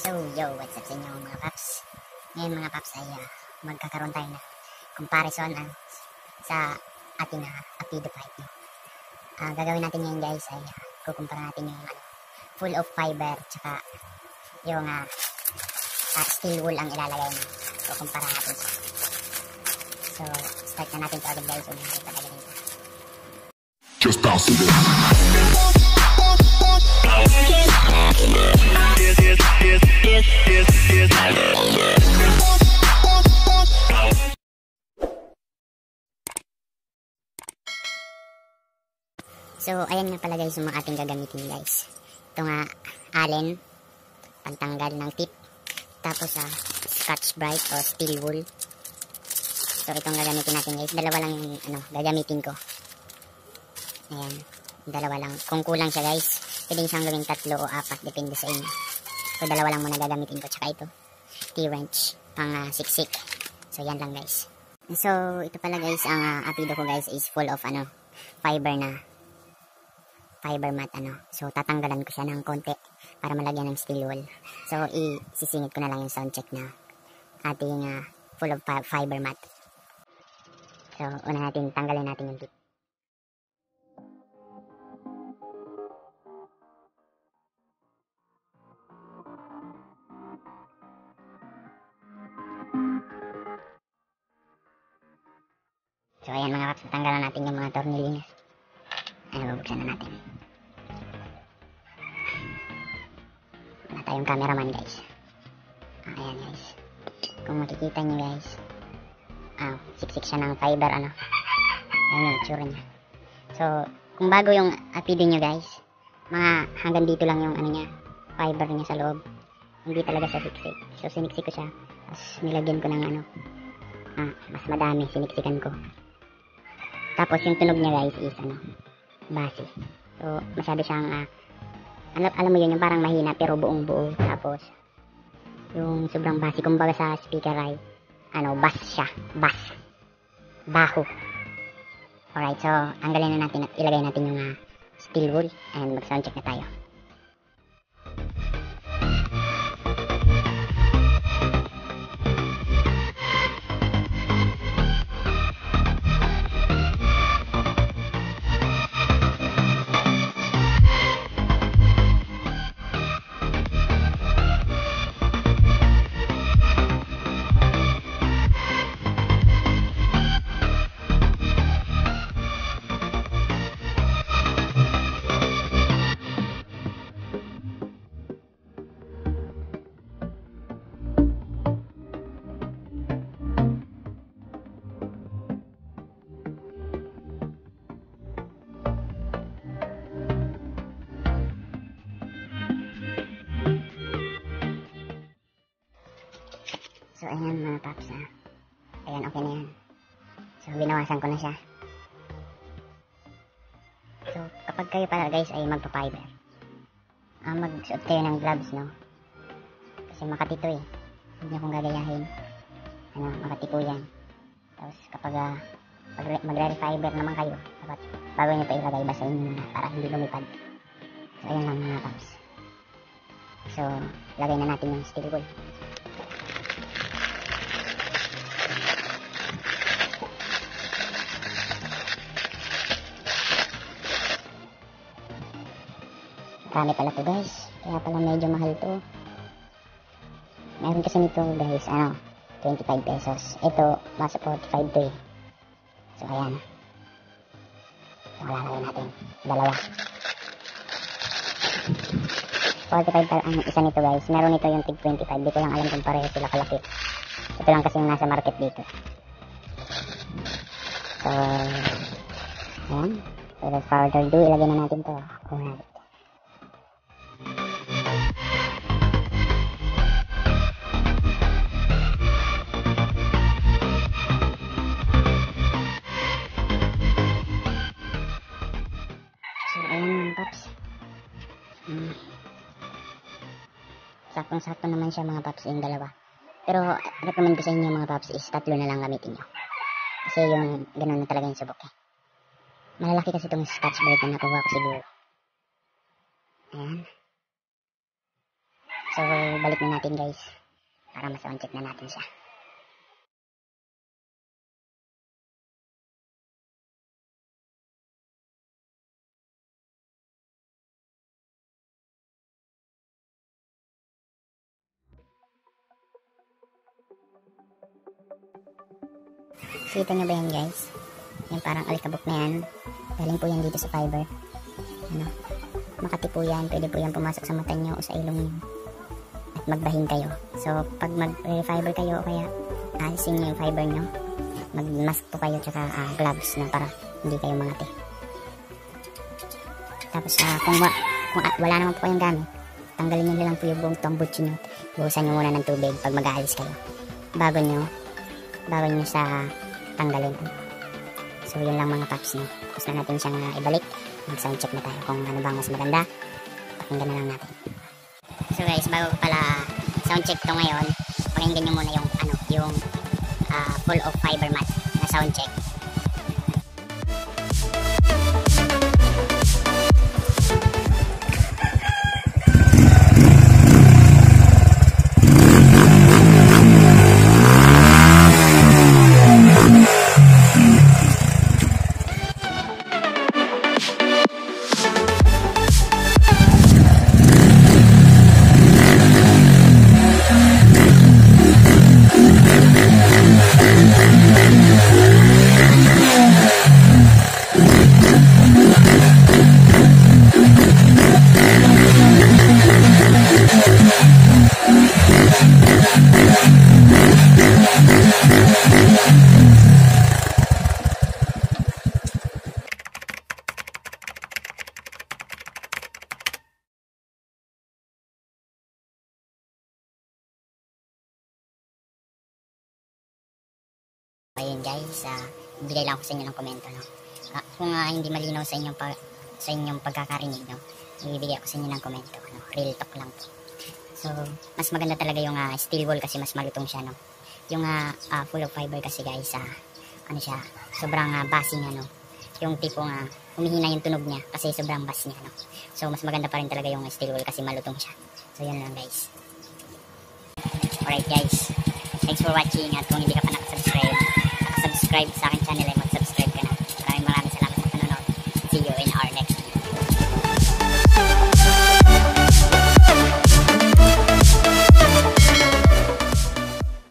So, yo, what's up sa inyo mga paps? Ngayon mga paps ay magkakaroon tayo ng comparison sa ating Apido pipe. Gagawin natin ngayon guys ay kukumpara natin yung full of fiber tsaka yung steel wool ang ilalagay na kukumpara natin. So, start na natin ito agad guys. Huwag natin patagalin ito. Just bounce it. So, ayan nga pala guys yung mga ating gagamitin guys. Ito nga, Allen, pantanggal ng tip. Tapos, Scotch-Brite o steel wool. So, itong gagamitin natin guys. Dalawa lang yung gagamitin ko. Ayan, dalawa lang. Kung kulang siya guys, pwedeng siyang gawing 3 o 4, depende sa inyo. So, dalawa lang muna gagamitin ko. Tsaka ito, T-wrench, pang siksik. So, yan lang guys. So, ito pala guys, ang Apido ko guys is full of fiber mat So, tatanggalan ko siya ng konti para malagyan ng steel wool. So, isisingit ko na lang yung sound check na ating full of fiber mat. So, una natin, tanggalin natin yung tip. So, ayan mga kaps, tanggalan natin yung mga tornilyo. Bubuksan na natin. Wala tayong cameraman guys. Ayan guys. Kung makikita nyo guys. Siksik siya ng fiber Ayan yung itsura niya. So, kung bago yung Apido nyo guys, mga hanggang dito lang yung fiber niya sa loob. Hindi talaga sa siksik. So, siniksik ko siya. Tapos, nilagyan ko ng mas madami. Siniksikan ko. Tapos, yung tunog niya guys is base. So, masyado siyang alam mo yun, yung parang mahina pero buong buo. Tapos, yung sobrang base, kumbaga sa speaker ay bass siya. Bass. Baho. Alright, so, tanggalin na natin at ilagay natin yung steel wool and mag-sound check na tayo. So, ayan mga paps Ayan, okay na yan. So, binawasan ko na siya. So, kapag kayo pala guys ay magpa-fiber, magsuot kayo ng gloves, no? Kasi makati to eh. Huwag nyo kong gagayahin. Makati po yan. Tapos, kapag magre-fiber naman kayo, dapat bago nyo pa ilagay, basahin nyo muna para hindi lumipad. So, ayan lang mga paps. So, lagay na natin yung steel wool. Marami pala to guys. Kaya pala medyo mahal to. Meron kasi nito guys, 25 pesos. Ito, nasa 45 to eh. So, ayan. So, lalagay natin. Dalawa. 45 ang isa nito guys. Meron nito yung tig 25. Di ko lang alam kung pareho sila kalaki. Ito lang kasi yung nasa market dito. So, ayan. So, without further ado, ilagay na natin to. Alright. Saktong-sakto naman siya mga paps yung dalawa. Pero recommend ko sa inyo mga paps is 3 na lang gamitin nyo. Kasi yung ganun na talaga yung subok eh. Malalaki kasi itong Scotch-Brite na nakuha ko siguro. Ayan. So, balik na natin guys. Para ma-sound check na natin siya. Kita nyo ba yan guys? Yung parang alikabok na yan. Galing po yan dito sa fiber. Ano? Makati po yan. Pwede po yan pumasok sa mata nyo o sa ilong nyo. At magbahin kayo. So, pag mag-fiber kayo o kaya alisin nyo yung fiber nyo, mag-mask po kayo tsaka gloves na para hindi kayo mangati. Tapos, kung wala naman po kayong gamit, tanggalin nyo lang po yung buong tombutsi nyo. Buhusan nyo muna ng tubig pag mag-aalis kayo. Bago nyo sa tanggalin. So, yun lang mga paps, no? Tapos na natin siyang ibalik. Mag-sound check na tayo kung ano bang mas maganda. Pakinggan na lang natin. So guys, bago pala sound check to ngayon, pakinggan nyo muna yung full of fiber mat na sound check. Ayun guys, bigay lang ako sa inyo ng komento, no? Kung hindi malinaw sa inyong pagkakarinig, no? Ibibigay ako sa inyo ng komento, no? Real talk lang po. So, mas maganda talaga yung steel wool kasi mas malutong siya, no? Yung full of fiber kasi guys, sobrang basing, no? Yung tipong humihina yung tunog niya kasi sobrang bass niya, no? So, mas maganda pa rin talaga yung steel wool kasi malutong siya. So, yun lang guys. Alright guys, thanks for watching at kung hindi ka pa nakasubscribe sa aking channel ay